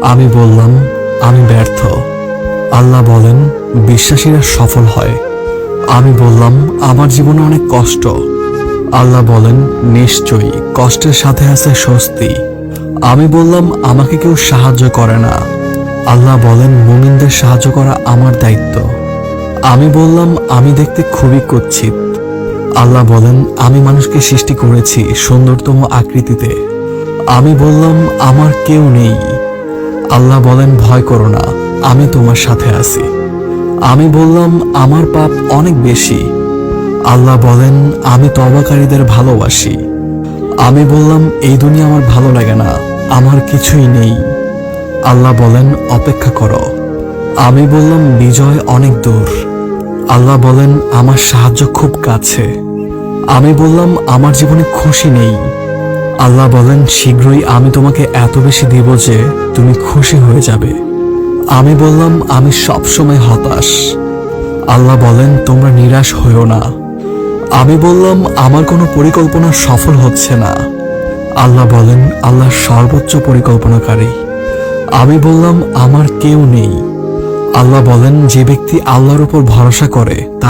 আমি বললাম, আমি ব্যর্থ। আল্লাহ বলেন, বিশ্বাসীরা সফল হয়। আমি বললাম, আমার জীবনে অনেক কষ্ট। আল্লাহ বলেন, নিশ্চয়ই কষ্টের সাথে আছে স্বস্তি। আমি বললাম, আমাকে কেউ সাহায্য করে না। আল্লাহ বলেন, মুমিনদের সাহায্য করা আমার দায়িত্ব। আমি বললাম, আমি দেখতে খুবই কুৎসিত। আল্লাহ বলেন, আমি মানুষকে সৃষ্টি করেছি সুন্দরতম আকৃতিতে। আমি বললাম, আমার কেউ নেই। আল্লাহ বলেন, ভয় করো না, আমি তোমার সাথে আছি। আমি বললাম, আমার পাপ অনেক বেশি। আল্লাহ বলেন, আমি তওবাকারীদের ভালোবাসি। আমি বললাম, এই দুনিয়া আমার ভালো লাগে না, আমার কিছুই নেই। আল্লাহ বলেন, অপেক্ষা করো। আমি বললাম, বিজয় অনেক দূর। আল্লাহ বলেন, আমার সাহায্য খুব কাছে। আমি বললাম, আমার জীবনে খুশি নেই। আল্লাহ বলেন, শীঘ্রই আমি তোমাকে এত বেশি দিব যে তুমি খুশি হয়ে যাবে। আমি বললাম, আমি সবসময় হতাশ। আল্লাহ বলেন, তোমরা নিরাশ হইও না। আমি বললাম, আমার কোনো পরিকল্পনা সফল হচ্ছে না। আল্লাহ বলেন, আল্লাহ সর্বোচ্চ পরিকল্পনাকারী। আমি বললাম, আমার কেউ নেই। আল্লাহ বলেন, যে ব্যক্তি আল্লাহর উপর ভরসা করে